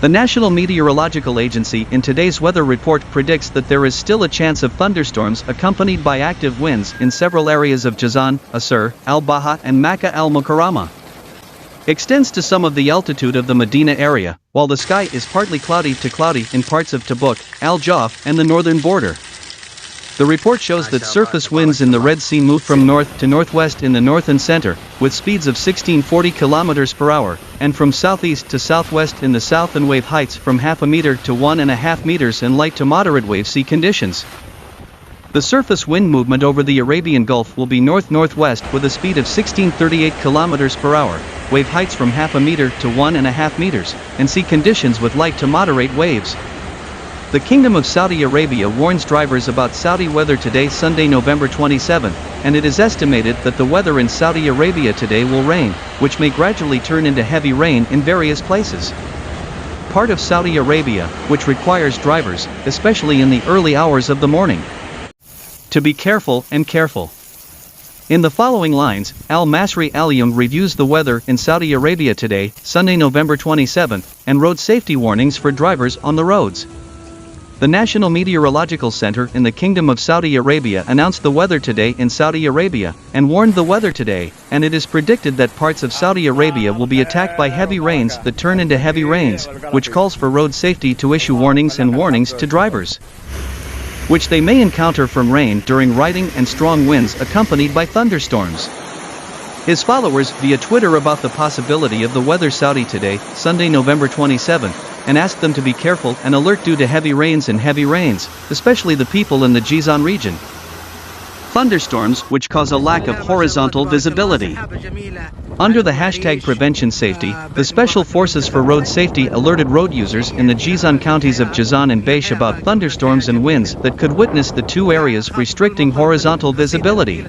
The National Meteorological Agency in today's weather report predicts that there is still a chance of thunderstorms accompanied by active winds in several areas of Jazan, Asir, Al-Baha and Makkah al-Mukarramah. Extends to some of the altitude of the Medina area, while the sky is partly cloudy to cloudy in parts of Tabuk, Al-Jawf and the northern border. The report shows that surface winds in the Red Sea move from north to northwest in the north and center, with speeds of 1640 km per hour, and from southeast to southwest in the south, and wave heights from half a meter to 1.5 meters and light to moderate wave sea conditions. The surface wind movement over the Arabian Gulf will be north-northwest with a speed of 1638 km per hour, wave heights from half a meter to 1.5 meters, and sea conditions with light to moderate waves. The Kingdom of Saudi Arabia warns drivers about Saudi weather today, Sunday, November 27, and it is estimated that the weather in Saudi Arabia today will rain, which may gradually turn into heavy rain in various places. Part of Saudi Arabia, which requires drivers, especially in the early hours of the morning, to be careful and careful. In the following lines, Al-Masri Al-Young reviews the weather in Saudi Arabia today, Sunday, November 27, and road safety warnings for drivers on the roads. The National Meteorological Center in the Kingdom of Saudi Arabia announced the weather today in Saudi Arabia, and warned the weather today, and it is predicted that parts of Saudi Arabia will be attacked by heavy rains that turn into heavy rains, which calls for road safety to issue warnings to drivers, which they may encounter from rain during riding and strong winds accompanied by thunderstorms. His followers via Twitter about the possibility of the weather Saudi today, Sunday, November 27, and asked them to be careful and alert due to heavy rains, especially the people in the Jizan region. Thunderstorms which cause a lack of horizontal visibility. Under the hashtag Prevention Safety, the Special Forces for Road Safety alerted road users in the Jizan counties of Jazan and Baish about thunderstorms and winds that could witness the two areas restricting horizontal visibility.